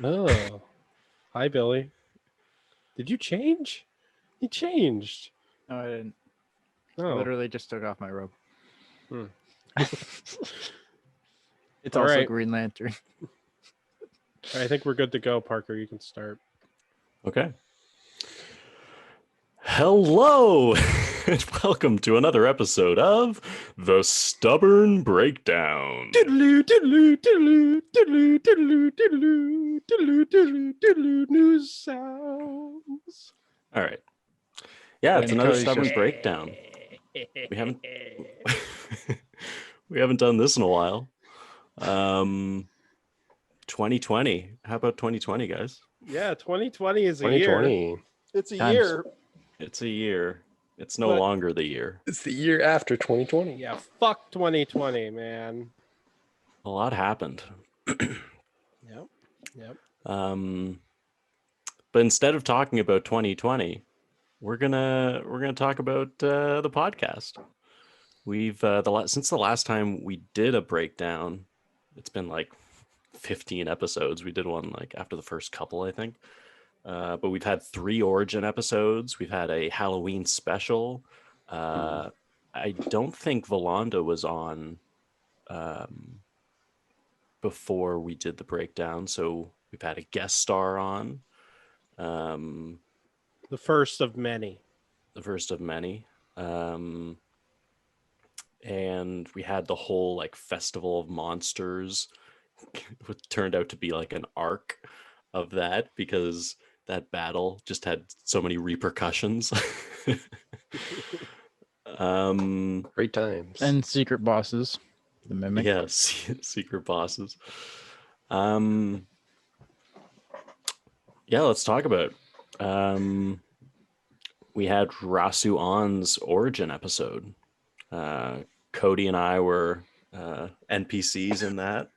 Oh, hi, Billy. Did you change? You changed. No, I didn't. I Oh, literally just took off my robe. Hmm. It's All also right. Green Lantern. I think we're good to go, Parker. You can start. Okay. Hello, and welcome to another episode of The Stubborn Breakdown. Diddaloo, diddaloo, diddaloo, diddaloo, diddaloo, diddaloo, diddaloo, diddaloo, diddaloo, news sounds. All right. Yeah, it's And another Cody's Stubborn just- Breakdown. We haven't we haven't done this in a while. 2020. How about 2020, guys? Yeah, 2020 is a year. 2020. It's a Times. year. It's a year. It's no But- longer the year. It's the year after 2020. Yeah, fuck 2020, man. A lot happened. Yep. But instead of talking about 2020, we're gonna talk about the podcast. We've since the last time we did a breakdown, it's been like 15 episodes. We did one like after the first couple, I think. But we've had 3 Origin episodes. We've had a Halloween special. I don't think Valanda was on before we did the breakdown, so we've had a guest star on. The first of many. The first of many. And we had the whole like Festival of Monsters, which turned out to be like an arc of that because that battle just had so many repercussions. Great times. and secret bosses. The mimic. Yeah, secret bosses. Yeah, let's talk about we had Rasu On's Origin episode. Cody and I were NPCs in that.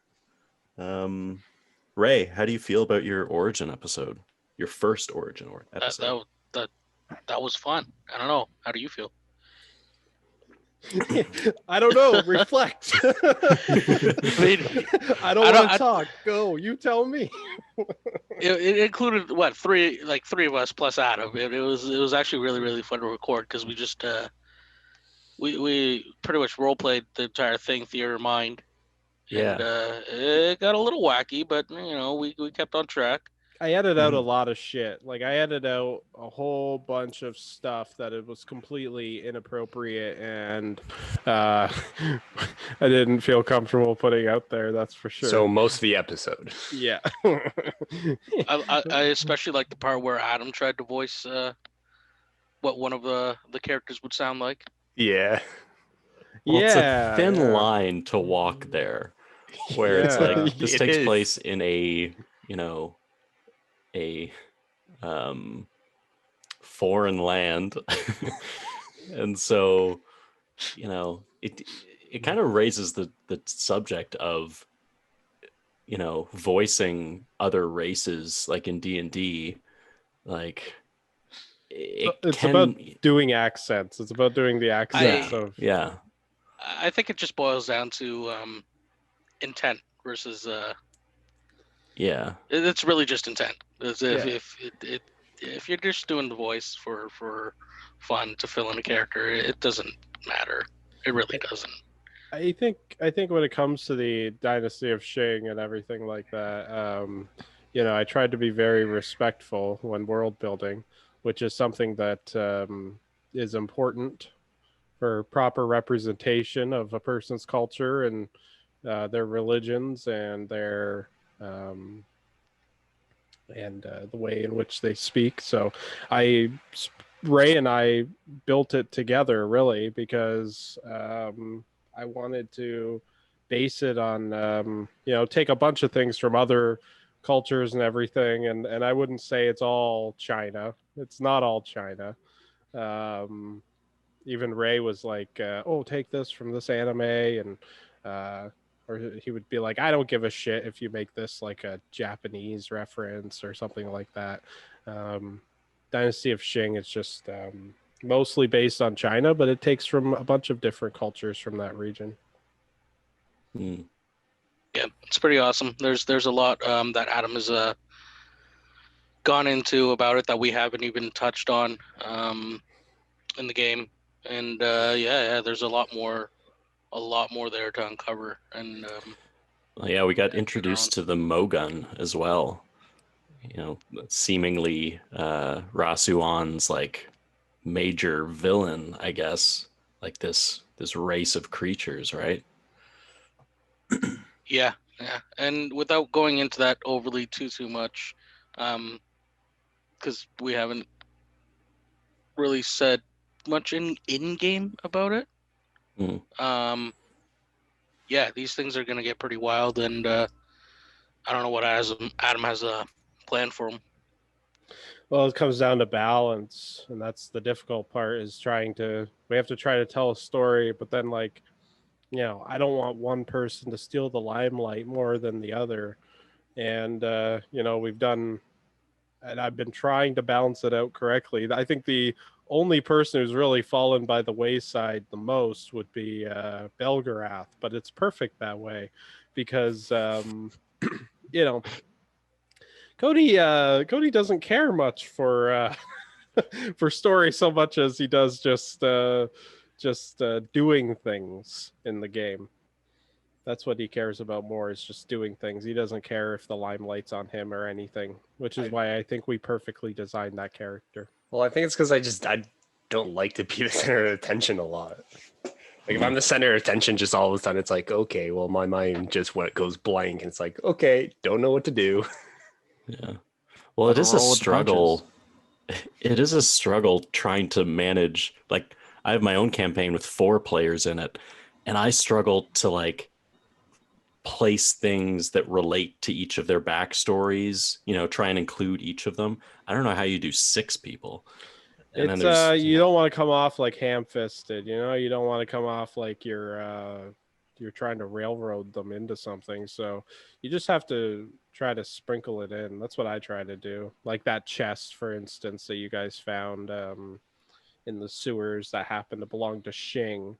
Ray, how do you feel about your Origin episode? Your first Origin episode? That was fun. I don't know. How do you feel? I don't know. Reflect. I mean, I don't want to talk. Go. You tell me. it included what three of us plus Adam. It was actually really fun to record because we just we pretty much role played the entire thing, theater of mind. Yeah. And, it got a little wacky, but we kept on track. I edited out a lot of shit. Like I edited out a whole bunch of stuff that it was completely inappropriate and I didn't feel comfortable putting out there. That's for sure. So most of the episode. Yeah. I especially like the part where Adam tried to voice what one of the characters would sound like. Yeah. Well, it's Yeah, a thin yeah. line to walk there, where it's Yeah. like this It takes is. place in a foreign land, and so it kind of raises the subject of voicing other races, like in D&D, like It's about doing accents. It's about doing the accents of yeah. I think it just boils down to intent versus Yeah. it's really just intent. If you're just doing the voice for fun to fill in a character, it doesn't matter. It really doesn't. I think when it comes to the Dynasty of Shing and everything like that, I tried to be very respectful when world building, which is something that is important for proper representation of a person's culture and their religions and their the way in which they speak. So Ray and I built it together really because I wanted to base it on take a bunch of things from other cultures and everything, and I wouldn't say it's all China. It's not all China. Even Ray was like, oh, take this from this anime, and or he would be like, I don't give a shit if you make this like a Japanese reference or something like that. Dynasty of Shing is just mostly based on China, but it takes from a bunch of different cultures from that region. Mm. Yeah, it's pretty awesome. There's a lot that Adam is gone into about it that we haven't even touched on in the game. And yeah, there's a lot more there to uncover. And Well, yeah, we got Yeah, introduced to the Mogun as well. You know, seemingly Rasuan's like major villain, I guess. Like this race of creatures, right? yeah, and without going into that overly too much, because we haven't really said much in game about it. Mm. Yeah, these things are gonna get pretty wild, and I don't know what Adam has a plan for them. Well, it comes down to balance, and that's the difficult part. Is we have to try to tell a story, but then like, you know, I don't want one person to steal the limelight more than the other, and you know, and I've been trying to balance it out correctly. I think the only person who's really fallen by the wayside the most would be Belgarath, but it's perfect that way because you know, Cody doesn't care much for for story so much as he does just doing things in the game. That's what he cares about more, is just doing things. He doesn't care if the limelight's on him or anything, which is why I think we perfectly designed that character. Well, I think it's because I don't like to be the center of attention a lot. Like if I'm the center of attention, just all of a sudden it's like, okay, well my mind just goes blank, and it's like, okay, don't know what to do. Yeah. Well, it is a Roll with the struggle. It is a struggle trying to manage. Like, I have my own campaign with 4 players in it, and I struggle to like place things that relate to each of their backstories. You know, try and include each of them. I don't know how you do 6 people. And then It's there's you don't want to come off like ham-fisted, you know. You don't want to come off like you're trying to railroad them into something. So you just have to try to sprinkle it in. That's what I try to do. Like that chest, for instance, that you guys found in the sewers that happened to belong to Shing.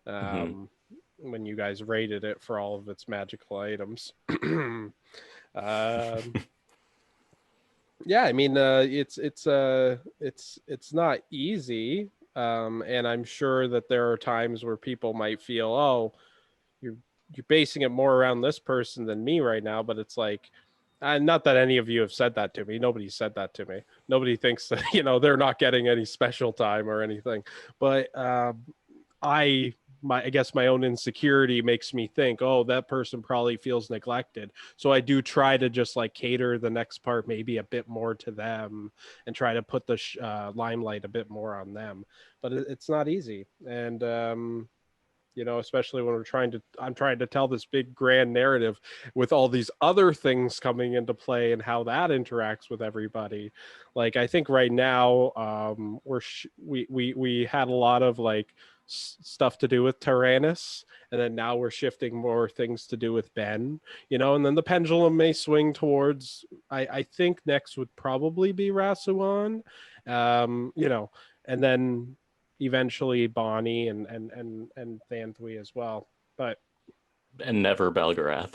When you guys raided it for all of its magical items. Yeah, I mean, it's not easy, and I'm sure that there are times where people might feel, oh, you're basing it more around this person than me right now, but it's like, not that any of you have said that to me. Nobody said that to me. Nobody thinks that they're not getting any special time or anything, but I guess my own insecurity makes me think, oh, that person probably feels neglected. So I do try to just like cater the next part maybe a bit more to them and try to put the limelight a bit more on them. But it's not easy. And, especially when I'm trying to tell this big grand narrative with all these other things coming into play and how that interacts with everybody. Like, I think right now we had a lot of like stuff to do with Tyrannus, and then now we're shifting more things to do with Ben, and then the pendulum may swing towards, I think next would probably be Rasuan, and then eventually Bonnie and Thanthui as well, but and never Belgarath.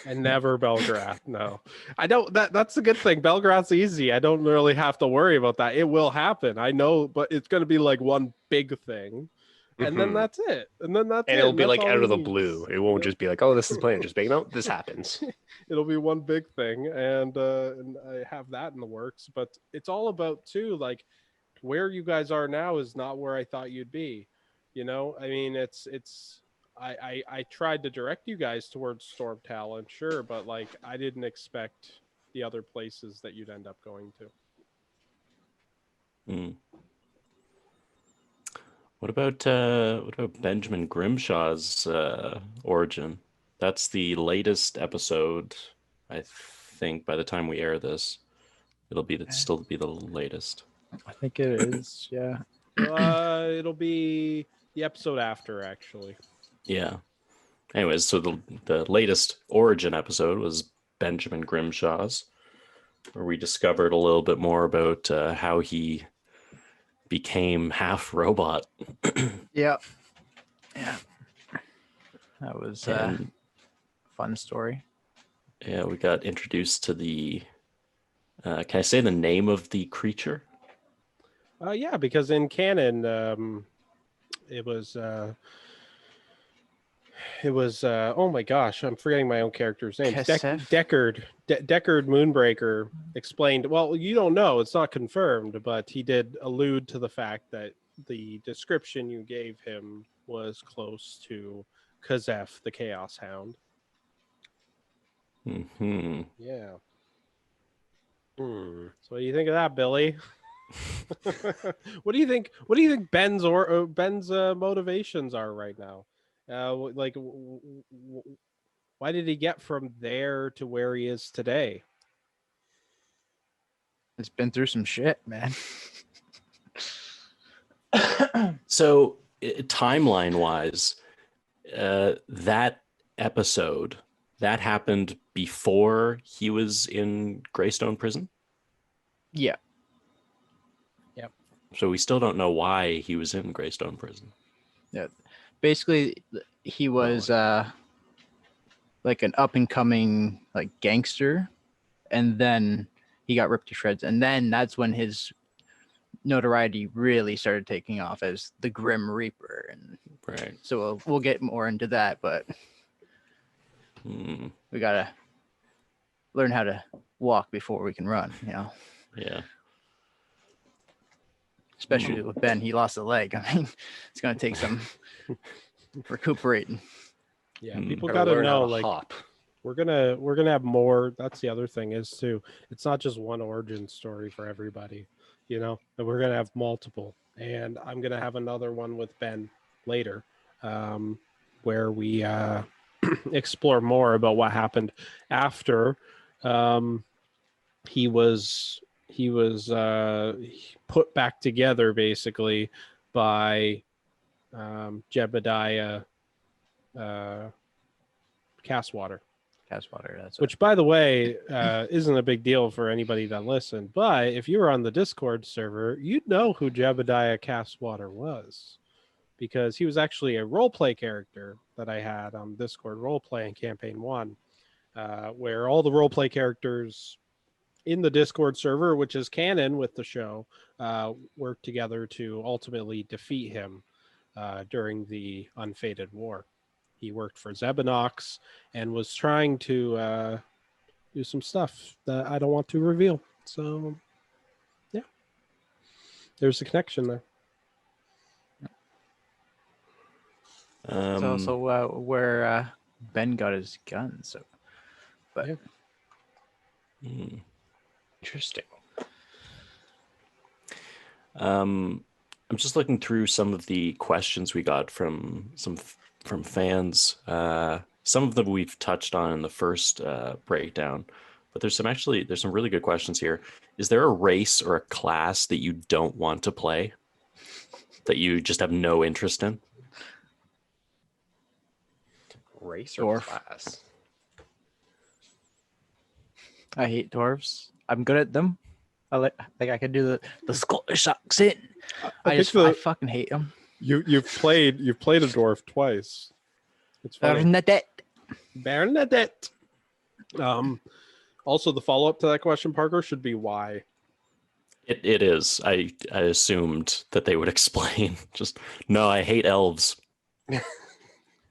and never Belgarath. No, I don't. That's a good thing. Belgarath's easy. I don't really have to worry about that. It will happen. I know, but it's going to be like one big thing, and then that's it. And then that's and it. it'll be like all out of the he needs. blue. It won't just be like, oh, this is playing. Just make no, this happens. It'll be one big thing, and I have that in the works. But it's all about too, like, where you guys are now is not where I thought you'd be. I mean, I tried to direct you guys towards Storm Talon, sure, but like I didn't expect the other places that you'd end up going to. What about Benjamin Grimshaw's origin? That's the latest episode, I think. By the time we air this, it'll still be the latest. I think it is. Yeah. It'll be the episode after, actually. Yeah. Anyways, so the latest origin episode was Benjamin Grimshaw's, where we discovered a little bit more about how he became half robot. Yeah. That was a fun story. Yeah, we got introduced to the Can I say the name of the creature? Yeah, because in canon, it was oh my gosh, I'm forgetting my own character's name. Kasef? Deckard Moonbreaker explained. Well, you don't know; it's not confirmed, but he did allude to the fact that the description you gave him was close to Kasef, the Chaos Hound. Hmm. Yeah. So what do you think of that, Billy? What do you think? What do you think Ben's motivations are right now? Why did he get from there to where he is today? It's been through some shit, man. So, timeline-wise, that episode that happened before he was in Greystone Prison. Yeah. So we still don't know why he was in Greystone Prison. Yeah. Basically, he was like an up and coming like gangster, and then he got ripped to shreds, and then that's when his notoriety really started taking off as the Grim Reaper. And Right. so we'll get more into that, but we gotta learn how to walk before we can run, you know. Yeah. Especially with Ben, he lost a leg. I mean, it's gonna take some recuperating. Yeah, people Gotta gotta learn how know to like hop. we're gonna have more. That's the other thing is too. It's not just one origin story for everybody, you know. And we're gonna have multiple. And I'm gonna have another one with Ben later, where we explore more about what happened after he was put back together basically by Jebediah Castwater. Castwater, that's Which, by the way, isn't a big deal for anybody that listened. But if you were on the Discord server, you'd know who Jebediah Castwater was, because he was actually a roleplay character that I had on Discord roleplay in Campaign 1, where all the roleplay characters in the Discord server, which is canon with the show, worked together to ultimately defeat him during the Unfated War. He worked for Zebanox and was trying to do some stuff that I don't want to reveal. So, yeah, there's a connection there. It's also where Ben got his gun. So, but Yeah. Interesting. I'm just looking through some of the questions we got from fans. Some of them we've touched on in the first breakdown, but there's some really good questions here. Is there a race or a class that you don't want to play, that you just have no interest in? Race or Dwarf. class? I hate dwarves. I'm good at them. I can do the Scottish accent. I fucking hate them. You've played a dwarf twice. It's funny. Bernadette. Also, the follow up to that question, Parker, should be why. It is. I assumed that they would explain. Just no, I hate elves.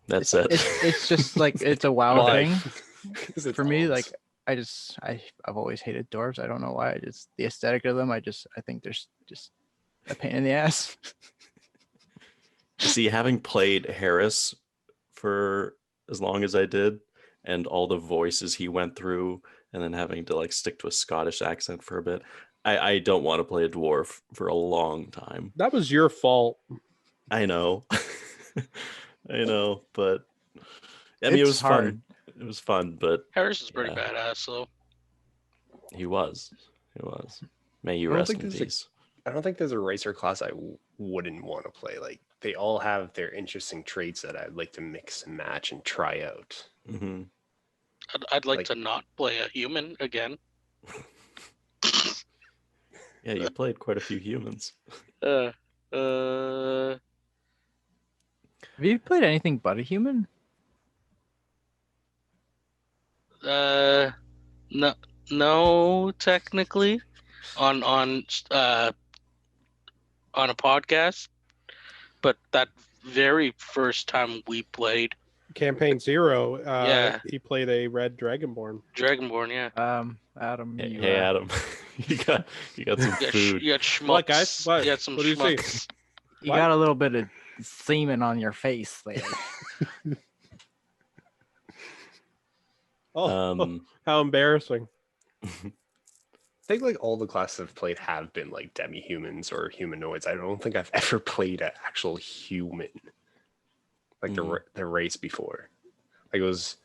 That's it. It's just like it's a WoW Why? thing for me. Like I've always hated dwarves. I don't know why. Just the aesthetic of them. I think they're just a pain in the ass. See, having played Harris for as long as I did, and all the voices he went through, and then having to like stick to a Scottish accent for a bit, I don't want to play a dwarf for a long time. That was your fault. I know. I know, but I mean, it was hard. fun. It was fun, but Harris is pretty yeah. badass, though. He was. May you I don't rest think in there's a- peace. I don't think there's a race or class I wouldn't want to play. Like they all have their interesting traits that I'd like to mix and match and try out. Mm-hmm. I'd like Like- to not play a human again. Yeah, you played quite a few humans. Have you played anything but a human? No, No, technically, on on a podcast, but that very first time we played, Campaign 0, Yeah. he played a red dragonborn. Dragonborn, yeah. Adam, Hey, you, hey, Adam, you got some food. You got schmucks. What, guys? What? You got some What do you see? schmucks. you What? got a little bit of semen on your face there. Oh, how embarrassing. I think like all the classes I've played have been like demi-humans or humanoids. I don't think I've ever played an actual human, like the race before. Like it was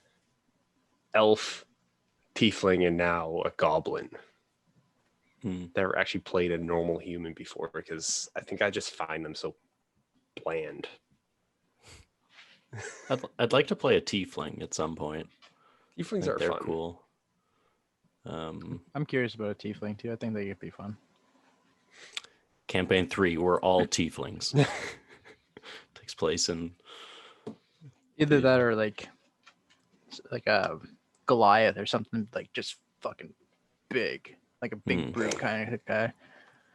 elf, tiefling, and now a goblin. Never actually played a normal human before because I think I just find them so bland. I'd like to play a tiefling at some point. Tieflings are They're fun. cool. I'm curious about a tiefling too. I think they could be fun. Campaign 3, we're all tieflings. Takes place in Either that or like a Goliath or something like just fucking big, like a big brute kind of guy.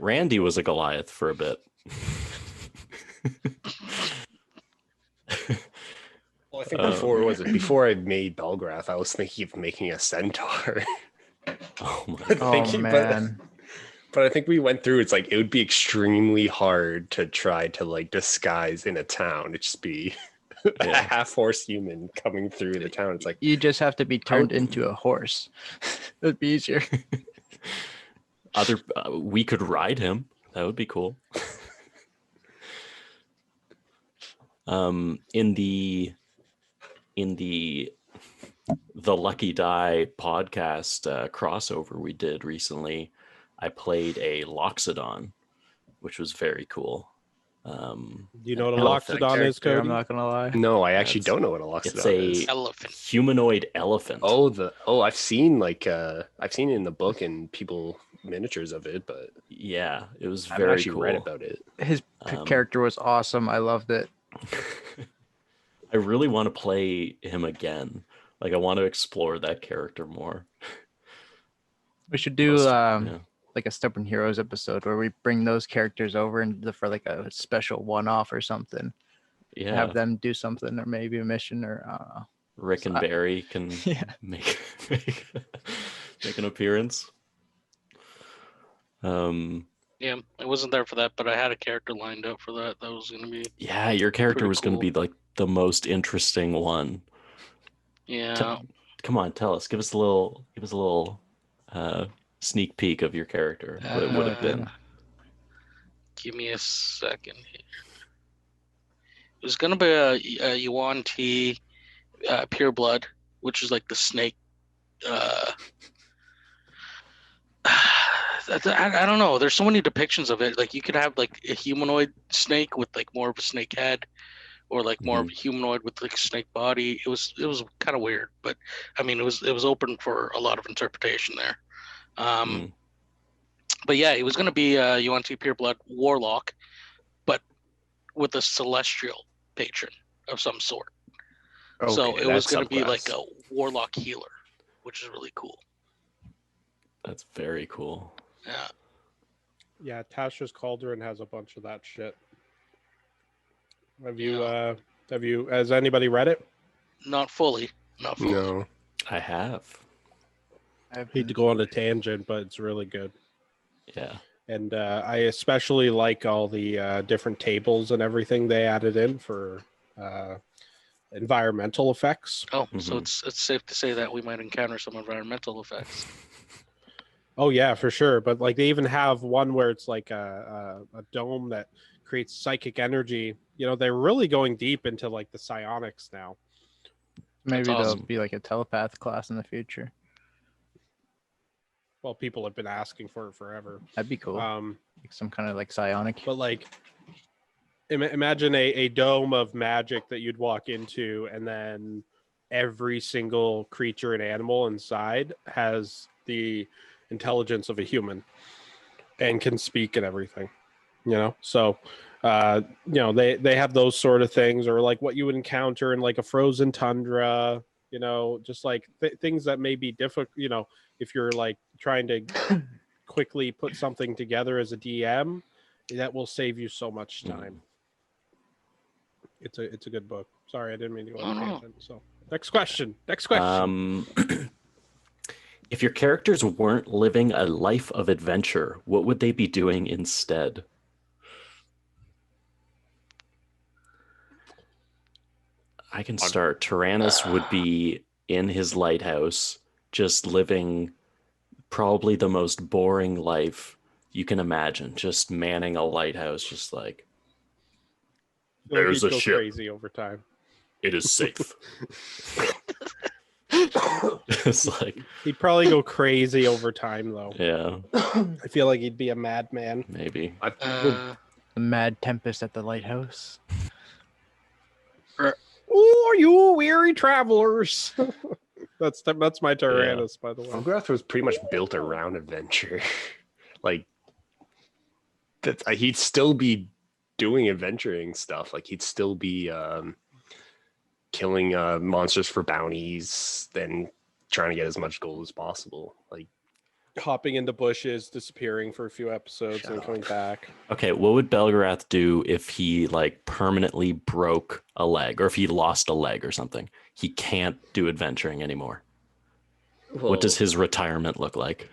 Randy was a Goliath for a bit. Well, I think before I made Belgrath, I was thinking of making a centaur. Oh my Oh Thinking, man, But I think we went through. It's like it would be extremely hard to try to like disguise in a town. It'd just be a Yeah. half-horse human coming through the town. It's like you just have to be turned into a horse. It'd be easier. we could ride him. That would be cool. In the Lucky Die podcast crossover we did recently, I played a Loxodon, which was very cool. Do you know what a Elephant loxodon is, Character, I'm Cody? not gonna lie. no, I actually It's- don't know what a It's loxodon is. a Elephant. humanoid elephant. I've seen I've seen it in the book and people miniatures of it, but Yeah, it was I haven't very actually cool. read about it. His character was awesome. I loved it. I really want to play him again. Like I want to explore that character more. We should do Yeah. like a Stubborn Heroes episode where we bring those characters over and for like a special one-off or something. Yeah, Have them do something or maybe a mission or I don't know. Rick and Barry can Yeah. make an appearance. Yeah, I wasn't there for that, but I had a character lined up for that. That was gonna be Yeah, your character Pretty was going to cool. be like the most interesting one. yeah. Come on, tell us. Give us a little sneak peek of your character. What it would have been. Give me a second here. It was gonna be a Yuan T pure blood, which is like the snake. I don't know. There's so many depictions of it. Like you could have like a humanoid snake with like more of a snake head, or like more of a humanoid with like a snake body. It was kind of weird, but I mean it was open for a lot of interpretation there. But yeah, it was gonna be a Yuan T pure blood warlock, but with a celestial patron of some sort. So Okay, it was that's going to be like subclass. a warlock healer, which is really cool. That's very cool. Yeah. Yeah, Tasha's Cauldron has a bunch of that shit. Yeah. Has anybody read it? Not fully. Not fully. No. I have. I've Hate to go on a tangent, but it's really good. Yeah. And I especially like all the different tables and everything they added in for environmental effects. Oh, so it's safe to say that we might encounter some environmental effects. Oh yeah, for sure. But like they even have one where it's like a dome that creates psychic energy. You know, they're really going deep into like the psionics now. maybe That's there'll awesome. be like a telepath class in the future. Well, people have been asking for it forever. That'd be cool. Like some kind of like psionic. But like imagine a dome of magic that you'd walk into, and then every single creature and animal inside has the intelligence of a human and can speak and everything, you know. So you know, they have those sort of things, or like what you would encounter in like a frozen tundra, You know, just like things that may be difficult. You know, if you're like trying to quickly put something together as a DM, that will save you so much time. It's a good book. Sorry, I didn't mean to go on a tangent. So next question. If your characters weren't living a life of adventure, what would they be doing instead? I can start. Tyrannus would be in his lighthouse, just living probably the most boring life you can imagine. Just manning a lighthouse, just like, there's a ship. Crazy over time. It is safe. It's like he'd probably go crazy over time, though. Yeah, I feel like he'd be a madman. Maybe the mad tempest at the lighthouse. Oh, are you weary travelers? that's my Tyrannus, by the way. Belgrath was pretty much built around adventure. Like that, he'd still be doing adventuring stuff. Like he'd still be killing monsters for bounties, then trying to get as much gold as possible. Like hopping into bushes, disappearing for a few episodes, and coming back. Okay, what would Belgarath do if he like permanently broke a leg, or if he lost a leg or something? He can't do adventuring anymore. Well, what does his retirement look like?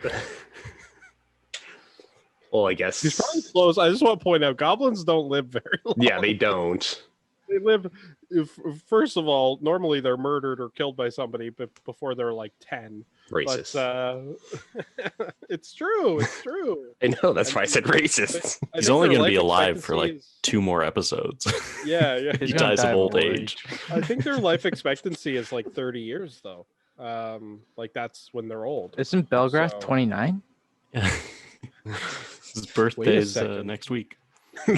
Well, I guess he's probably close. I just want to point out, goblins don't live very long. Yeah, they don't. They live. First of all, normally they're murdered or killed by somebody, but before they're like 10. Racist. But, it's true. It's true. I know. That's why I said racist. He's only going to be alive for like 2 more episodes. Yeah. He dies of old age. I think their life expectancy is like 30 years, though. Like that's when they're old. Isn't Belgrath 29? Yeah. His birthday is next week.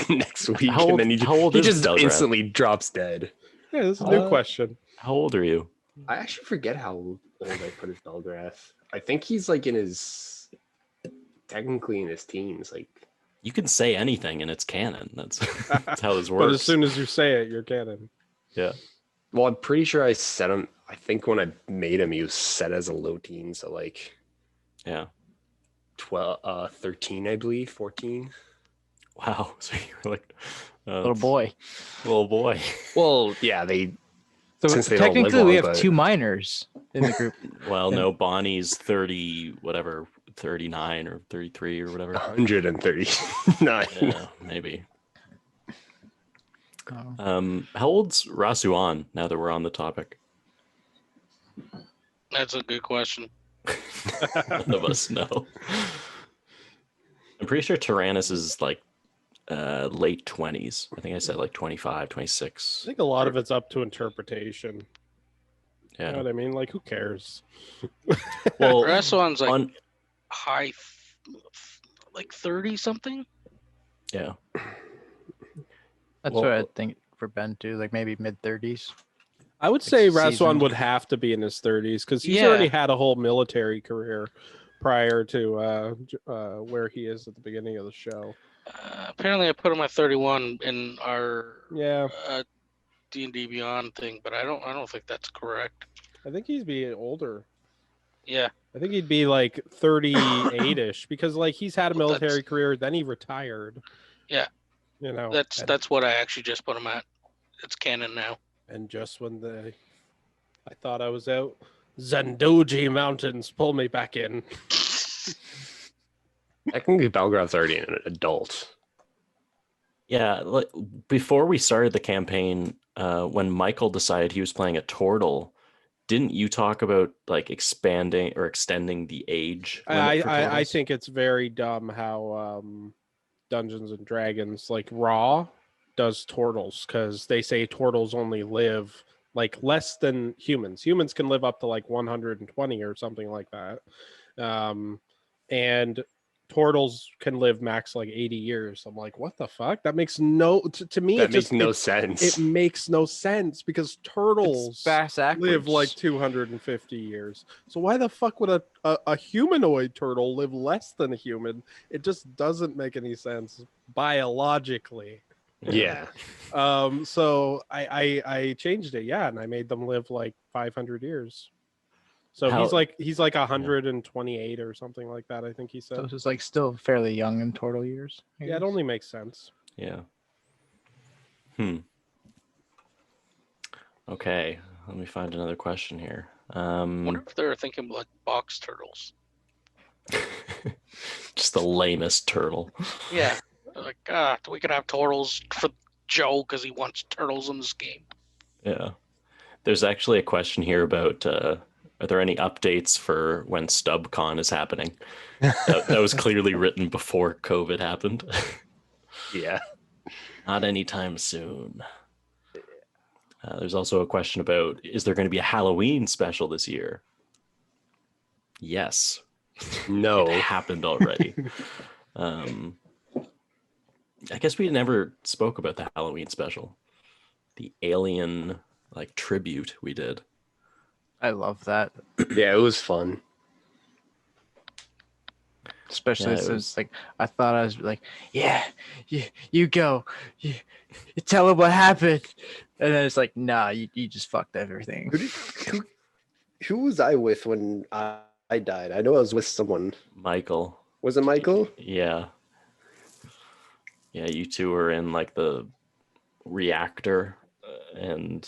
Next week, how old, and then he just instantly drops dead. Yeah, this is a new question. How old are you? I actually forget how old I put his Belgrath. I think he's like technically in his teens. Like you can say anything and it's canon. That's how this works. But as soon as you say it, you're canon. Yeah. Well, I'm pretty sure I set him. I think when I made him, he was set as a low teen. So like, 13, I believe, 14. Wow. So you're like little boy. Well, yeah, So since they technically don't live long, we have 2 minors in the group. Well, no, Bonnie's 30, whatever, 39 or 33 or whatever. 139. Yeah, maybe. How old's Rasuan, now that we're on the topic? That's a good question. None of us know. I'm pretty sure Tyrannus is like late 20s. I think I said like 25, 26. I think a lot of it's up to interpretation. Yeah. You know what I mean? Like, who cares? Well, Rasuan's like high, like 30 something. Yeah. That's what I think for Ben too, like maybe mid 30s. I would say Rasuan would have to be in his 30s because he's already had a whole military career prior to where he is at the beginning of the show. Apparently, I put him at 31 in our D&D Beyond thing, but I don't think that's correct. I think he'd be older. Yeah. I think he'd be like 38-ish because like he's had a military career, then he retired. Yeah. You know. That's what I actually just put him at. It's canon now. And just when I thought I was out, Zendoji Mountains pull me back in. Technically, Belgrath's already an adult. Yeah, like before we started the campaign, when Michael decided he was playing a Tortle, didn't you talk about like expanding or extending the age limit for Tortles? I think it's very dumb how Dungeons and Dragons, like Raw, does Tortles because they say Tortles only live like less than humans. Humans can live up to like 120 or something like that. And Tortles can live max like 80 years. I'm like, what the fuck? That makes no to me. That makes no sense. It makes no sense because turtles live like 250 years. So why the fuck would a humanoid turtle live less than a human? It just doesn't make any sense biologically. Yeah. So I changed it, yeah, and I made them live like 500 years. So How- he's like 128 or something like that, I think he So said. this is like still fairly young in total years. I Yeah, it guess. only makes sense. Yeah. Okay, let me find another question here. I wonder if they're thinking like box turtles. Just the lamest turtle. Yeah, like we could have turtles for Joe because he wants turtles in this game. Yeah. There's actually a question here about are there any updates for when StubCon is happening? That was clearly written before COVID happened. Yeah. Not anytime soon. There's also a question about, is there going to be a Halloween special this year? Yes. No. It happened already. I guess we never spoke about the Halloween special. The alien like tribute we did. I love that, Yeah, it was fun. especially Yeah, it since like I thought I was like, yeah, you go, you tell him what happened, and then it's like, nah, you just fucked everything. Who was I with when I died? I know I was with someone. Michael. Was it Michael? Yeah. Yeah, you two were in like the reactor and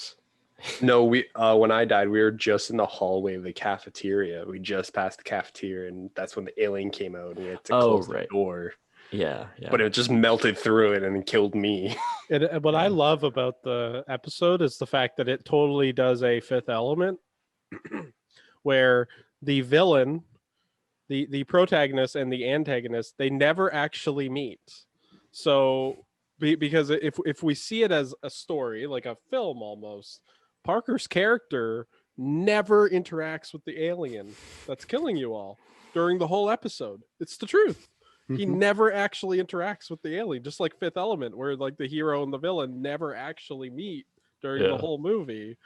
No, we when I died, we were just in the hallway of the cafeteria. We just passed the cafeteria, and that's when the alien came out, and we had to close right. the door. yeah. But it just melted through it and killed me. And what I love about the episode is the fact that it totally does a Fifth Element, where the villain, the protagonist, and the antagonist, they never actually meet. So because if we see it as a story, like a film almost, Parker's character never interacts with the alien that's killing you all during the whole episode. It's the truth. He never actually interacts with the alien, just like Fifth Element, where like the hero and the villain never actually meet during the whole movie.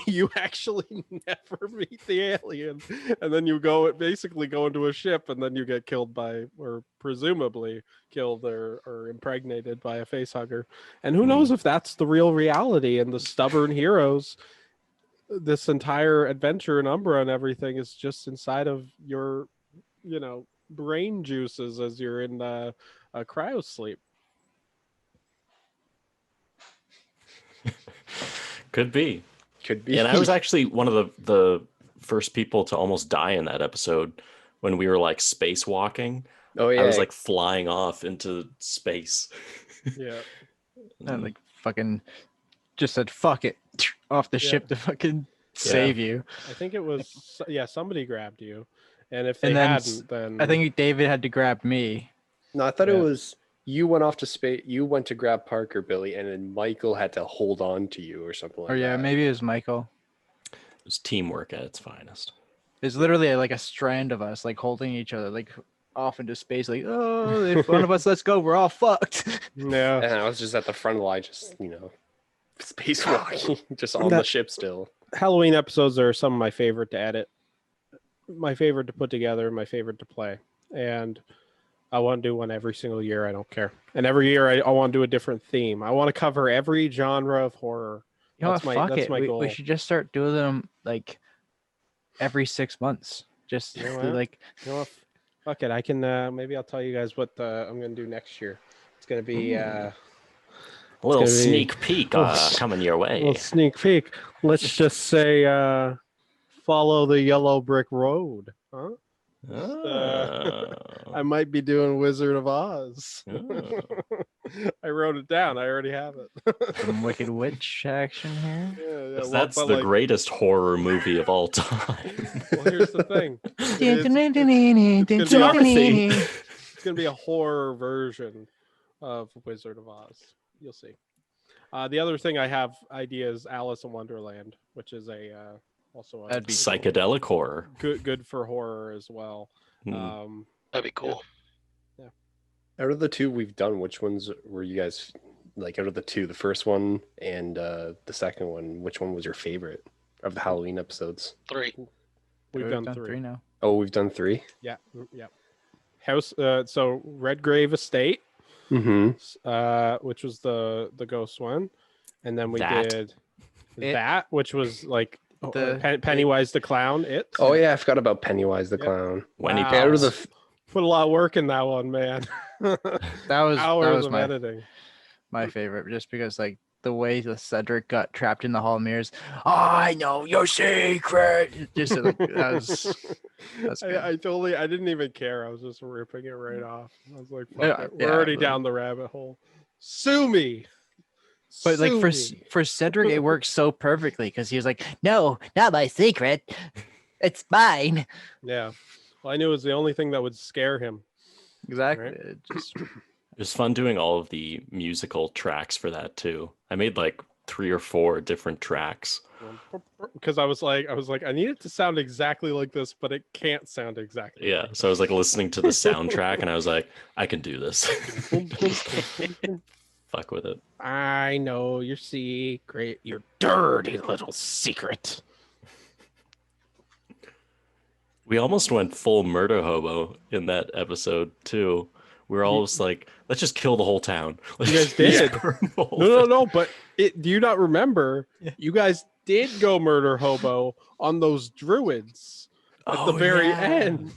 You actually never meet the alien, and then you basically go into a ship, and then you get killed by, or presumably killed or impregnated by a facehugger. And who knows if that's the real reality, and the stubborn heroes, this entire adventure in Umbra and everything is just inside of your, brain juices as you're in a cryo sleep. Could be. Could be. And I was actually one of the first people to almost die in that episode when we were like spacewalking. Oh yeah. I was like flying off into space. Yeah. And like fucking just said fuck it off the ship to fucking save you. I think it was somebody grabbed you, and if they And then hadn't, then I think David had to grab me. No, I thought Yeah. it was you went off to space. You went to grab Parker, Billy, and then Michael had to hold on to you or something like Or that. maybe it was Michael. It was teamwork at its finest. It's literally like a strand of us like holding each other like off into space, like, oh, if one of us lets go, we're all fucked. yeah. And I was just at the front of the line, just spacewalking, just on the ship still. Halloween episodes are some of my favorite to edit, my favorite to put together, my favorite to play, and I want to do one every single year. I don't care, and every year I want to do a different theme. I want to cover every genre of horror. You know That's what? my- Fuck that's it. my We goal. should just start doing them like every 6 months. Just You know do, what? like You know what? Fuck it. I can maybe I'll tell you guys what I'm going to do next year. It's going to be A little gonna be- sneak peek coming your a way. little sneak peek. Let's just say follow the yellow brick road. Huh? Oh. I might be doing Wizard of Oz. Oh. I wrote it down. I already have it. some Wicked Witch action here. Yeah, 'Cause well, that's but the like, greatest horror movie of all time. well, here's the thing. It's Dorothy. gonna be a horror version of Wizard of Oz. You'll see. The other thing I have ideas Alice in Wonderland, which is also a That'd be Psychedelic horror. good for horror as well. Hmm. That'd be cool. Out of the two we've done, which ones were you guys like? Out of the two, the first one and the second one, which one was your favorite of the Halloween episodes? 3. We've done three. now. Oh, we've done 3. Yeah, yeah. House. So Redgrave Estate, which was the ghost one, and then we That. did It. that, which was like The- Pennywise the clown. It. Oh yeah, I forgot about Pennywise the Yep. clown. When he Wow. There was pops. a Put a lot of work in that one, man. That was Hours of my editing. my favorite, just because like the way the Cedric got trapped in the hall of mirrors. I know your secret. Just like that's good. I didn't even care. I was just ripping it right off. I was like, fuck Yeah, it. We're yeah, already but- down the rabbit hole. Sue me. But like Sue me. for Cedric, it worked so perfectly because he was like, "No, not my secret. It's mine." Yeah. Well, I knew it was the only thing that would scare him. Exactly. Right. It just It was fun doing all of the musical tracks for that too. I made like 3 or 4 different tracks. Because I was like, I need it to sound exactly like this, but it can't sound exactly. Yeah. like So I was like listening to the soundtrack and I was like, I can do this. Fuck with it. I know your secret, your dirty little secret. We almost went full murder hobo in that episode too. We were almost like, let's just kill the whole town. You guys did. No. No. But do you not remember? You guys did go murder hobo on those druids at the very end,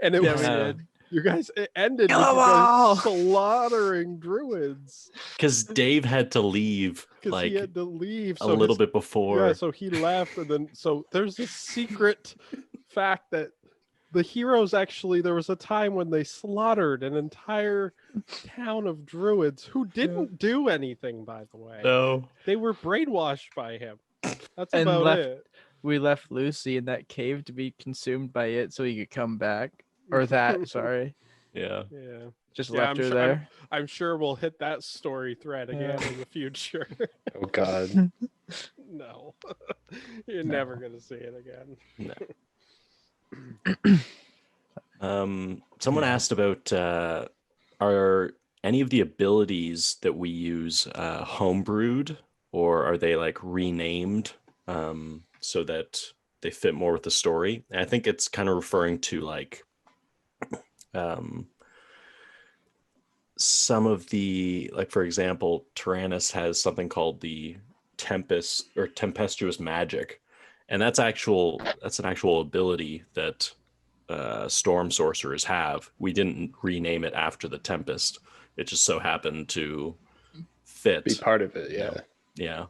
and it Yeah, was we did. you guys. It ended Kill with you them all! guys slaughtering druids Because Dave had to leave because like he had to leave. a little bit before. Yeah, so he left, and then so there's this secret fact that the heroes actually there was a time when they slaughtered an entire town of druids who didn't do anything, by the way. No. They were brainwashed by him. That's And about left- it. we left Lucy in that cave to be consumed by it so he could come back. Or that, sorry. Yeah. Yeah. Just Yeah, left I'm her sure- there. I'm sure we'll hit that story thread again in the future. oh god. No. You're never gonna see it again. Someone asked about are any of the abilities that we use homebrewed, or are they like renamed so that they fit more with the story? And I think it's kind of referring to like some of the, like for example, Tyrannus has something called the Tempest or Tempestuous Magic, and that's an actual ability that storm sorcerers have. We didn't rename it after the Tempest. It just so happened to fit. Be part of it, yeah. Yeah.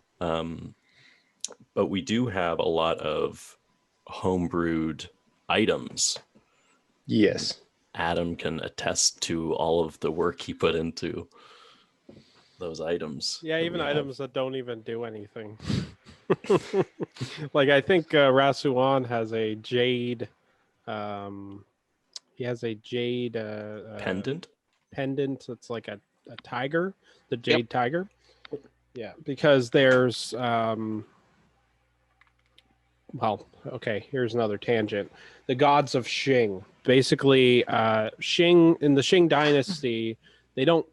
But we do have a lot of homebrewed items. Yes. Adam can attest to all of the work he put into those items. Yeah, that even we have. items that don't even do anything. Like I think Rasuan has a jade. He has a jade Pendant. pendant that's like a tiger, the jade tiger. Yeah, because there's well, okay, here's another tangent. The gods of Xing. Basically, Xing in the Xing dynasty, they don't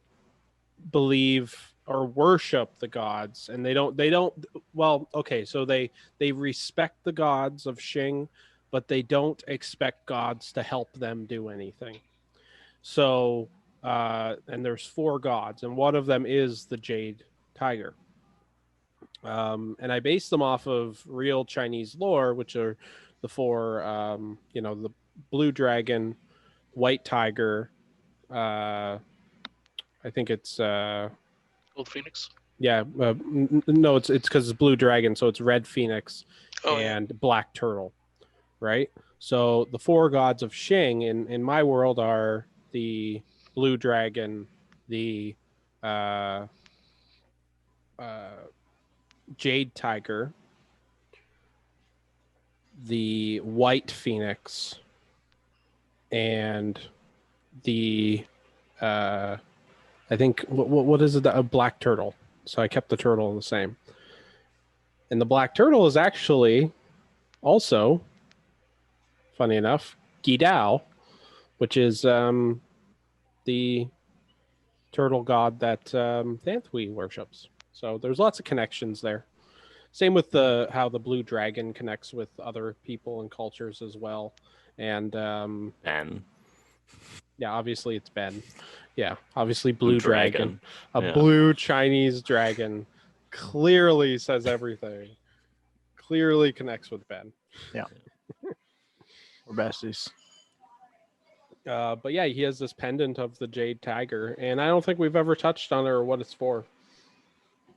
believe or worship the gods, and they don't well, okay, so they respect the gods of Xing, but they don't expect gods to help them do anything. So and there's 4 gods, and one of them is the jade tiger. And I based them off of real Chinese lore, which are the 4 the blue dragon, white tiger, I think it's Gold Phoenix. yeah, no, it's because it's blue dragon, so it's red phoenix Oh, yeah. and black turtle, right? So the 4 gods of Xing in my world are the blue dragon, the jade tiger, the white phoenix, and the I think what is it? A black turtle. So I kept the turtle the same. And the black turtle is actually also, funny enough, Gidao, which is the turtle god that Thanthui worships. So there's lots of connections there. Same with how the blue dragon connects with other people and cultures as well. And And Yeah, obviously it's Ben. Yeah, obviously blue dragon. A Yeah. blue Chinese dragon clearly says everything. Clearly connects with Ben. We're besties. But yeah, he has this pendant of the jade tiger, and I don't think we've ever touched on it or what it's for.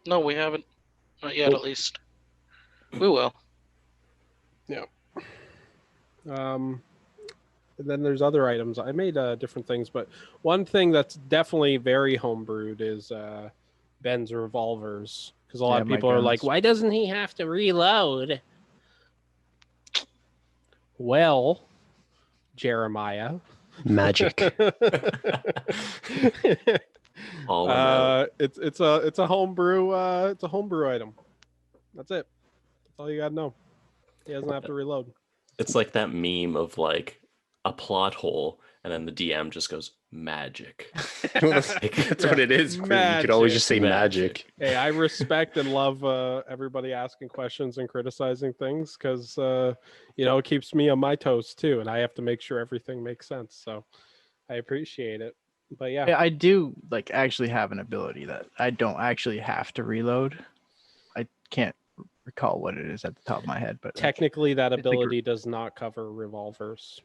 No, we haven't. Not yet, at least. We will. And then there's other items. I made different things, but one thing that's definitely very homebrewed is Ben's revolvers, because a lot of my people are like, guns. "Why doesn't he have to reload?" Well, Jeremiah, Magic. All in out. it's a homebrew item. That's it. That's all you gotta know. He doesn't have to reload. It's like that meme of like a plot hole, and then the DM just goes magic. That's what it is. You could always just say magic. Hey, I respect and love everybody asking questions and criticizing things, because it keeps me on my toes too, and I have to make sure everything makes sense. So I appreciate it. But yeah, I do like actually have an ability that I don't actually have to reload. I can't recall what it is at the top of my head, but technically that it's like- ability does not cover revolvers.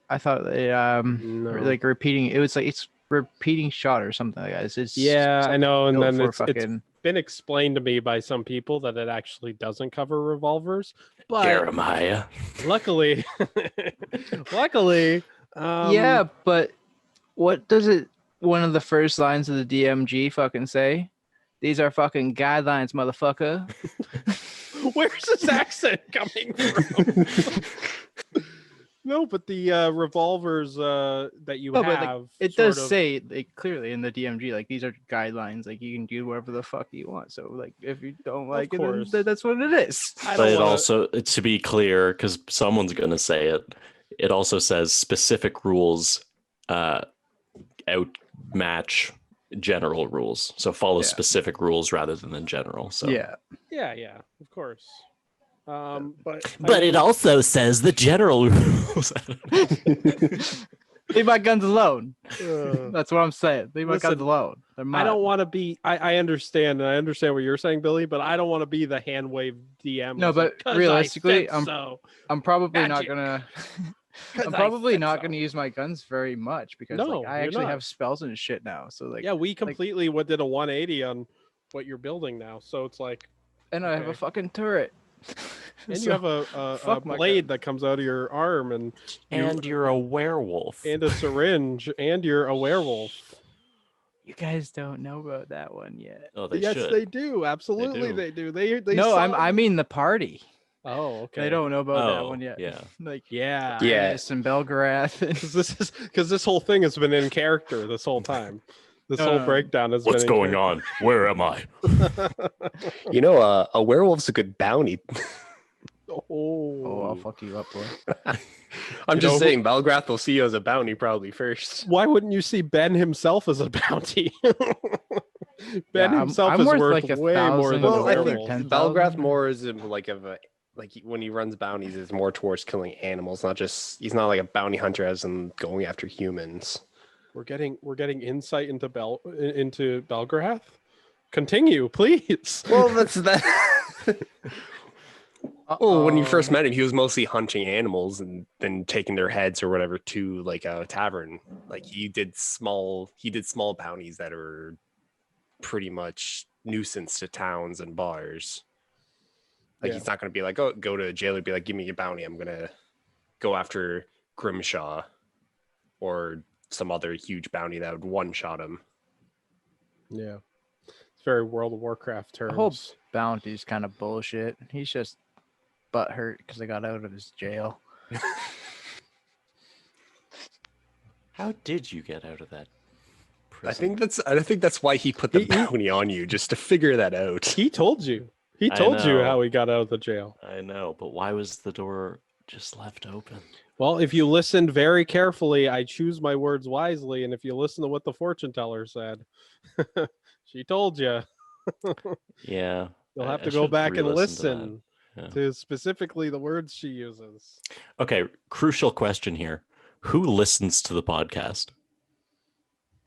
I thought No. like repeating. It was like it's repeating shot or something like that. It's Yeah, I know, and built then for it's fucking. been explained to me by some people that it actually doesn't cover revolvers, but Jeremiah. luckily Yeah, but what does it? One of the first lines of the DMG fucking say? These are fucking guidelines, motherfucker. where's this accent coming from? No, but the revolvers that you No, but, like, have, It sort does of- say like clearly in the DMG, like these are guidelines. Like you can do whatever the fuck you want. So like if you don't like it, course. then that's what it is. I But don't it wanna- also, to be clear, because someone's going to say it, it also says specific rules outmatch general rules. So follow Yeah. specific rules rather than the general. So Yeah. yeah, of course. But But it also says the general rules. Leave my guns alone. uh, That's what I'm saying. Leave my guns Listen, alone. They're I mine. don't want to be. I understand, and I understand what you're saying, Billy. But I don't want to be the hand wave DM. No, who's like, but 'Cause I realistically, said so. I'm probably not Magic. gonna. 'Cause I'm I probably said not so. gonna use my guns very much because No, like I you're actually not. have spells and shit now. So like Yeah, we completely did a 180 on what you're building now. So it's like, and I have a okay. fucking turret. and So, you have a fuck my blade that comes out of your arm, and And you're a werewolf. and a syringe, and you're a werewolf. you guys don't know about that one yet. Oh, they Yes, should. they do. Absolutely, do. they do. They No, saw I mean the party. Oh, okay. They don't know about that Oh, one yet. yeah. Like Yeah. Yeah. Ernest and Belgarath. Because this whole thing has been in character this whole time. This No, whole no. breakdown has What's been. going on? Where am I? A werewolf's a good bounty. Oh, I'll fuck you up, boy. I'm You just know who- saying, Belgrath will see you as a bounty probably first. Why wouldn't you see Ben himself as a bounty? Ben Yeah, himself I'm is worth worth like way more 1,000 than a Well, I think werewolf. 10,000. Belgrath more is like when he runs bounties is more towards killing animals, not just he's not like a bounty hunter as in going after humans. We're getting insight into Belgrath. Continue, please. Well, that's that. Well, when you first Uh-oh. met him, he was mostly hunting animals and then taking their heads or whatever to like a tavern. Like he did small bounties that are pretty much nuisance to towns and bars. Like Yeah. he's not going to be like, oh, go to jail and be like, give me your bounty. I'm going to go after Grimshaw or some other huge bounty that would one-shot him. Yeah, it's very World of Warcraft terms. whole- Bounty's kind of bullshit. He's just butthurt because I got out of his jail. How did you get out of that I prison? think that's why he put the He- bounty on you, just to figure that out. He told you. He I told you know. how he got out of the jail. I know, but why was the door just left open? Well, if you listened very carefully, I choose my words wisely, and if you listen to what the fortune teller said, she told you. Yeah. You'll I- have I to go should back and re-listen to that. listen Yeah. to specifically the words she uses. Okay, crucial question here. Who listens to the podcast?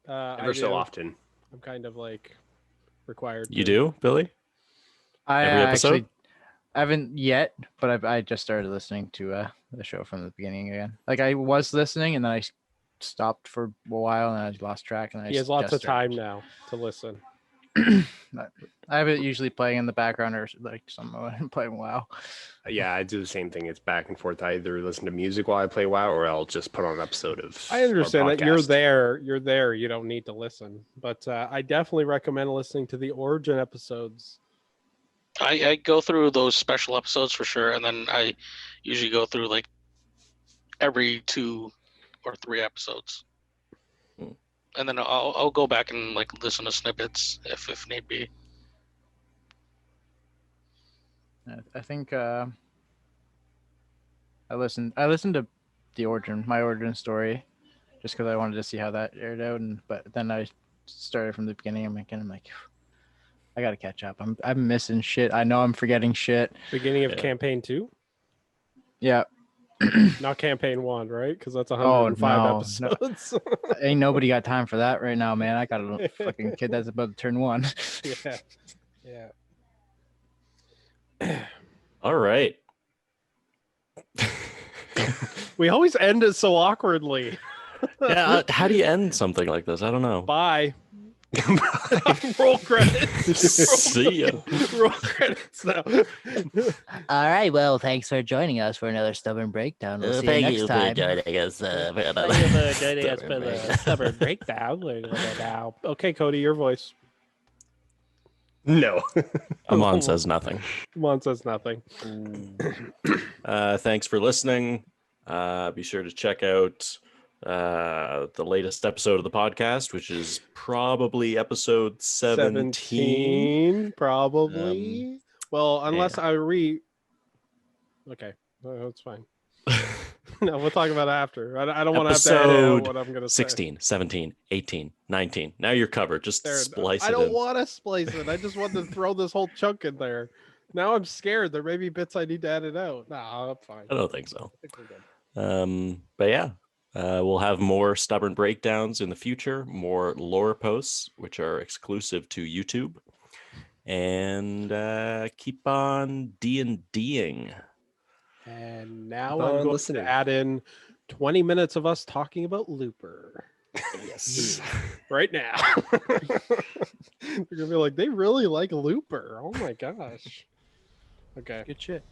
I Ever so do. often. I'm kind of like required. You to. do, Billy? I Every episode? actually haven't yet, but I just started listening to the show from the beginning again. Like I was listening, and then I stopped for a while, and I lost track. And I He has lots just of time started. now to listen. I have it usually playing in the background or like I'm playing WoW. Yeah, I do the same thing. It's back and forth. I either listen to music while I play WoW, or I'll just put on an episode of. I understand our that you're podcast. there. You're there. You don't need to listen. But I definitely recommend listening to the Origin episodes. I go through those special episodes for sure, and then I usually go through like every 2 or 3 episodes, and then I'll go back and like listen to snippets if need be. I think I listened to my origin story, just because I wanted to see how that aired out, but then I started from the beginning. I'm like, I gotta catch up. I'm missing shit. I know I'm forgetting shit. Beginning of Yeah. campaign 2, Yeah. not campaign 1, right? Because that's Oh, 105 no, episodes. Ain't nobody got time for that right now, man. I got a fucking kid that's about to turn 1. Yeah. All right. We always end it so awkwardly. Yeah, how do you end something like this? I don't know. Bye. Roll credits. See ya. Roll credits now. All right. Well, thanks for joining us for another Stubborn Breakdown. We'll see you next time. joining us. Thank you for joining us for the stubborn breakdown. Okay, Cody, your voice. No. Amon says nothing. Mon says nothing. Thanks for listening. Be sure to check out the latest episode of the podcast, which is probably episode 17. Probably. Well, unless I Okay, that's fine. No, we'll talk about it after. I don't want to have to edit out what I'm going to say. 16, 17, 18, 19. Now you're covered. Just splice it I don't in. want to splice it. I just want to throw this whole chunk in there. Now I'm scared. There may be bits I need to edit out. Nah, I'm fine. I don't think so. I think we're good. But yeah, we'll have more stubborn breakdowns in the future, more lore posts, which are exclusive to YouTube, and keep on D&Ding. And now Keep I'm on going listening. to add in 20 minutes of us talking about Looper. Yes. Right now. They're going to be like, they really like Looper. Oh my gosh. Okay. Good shit.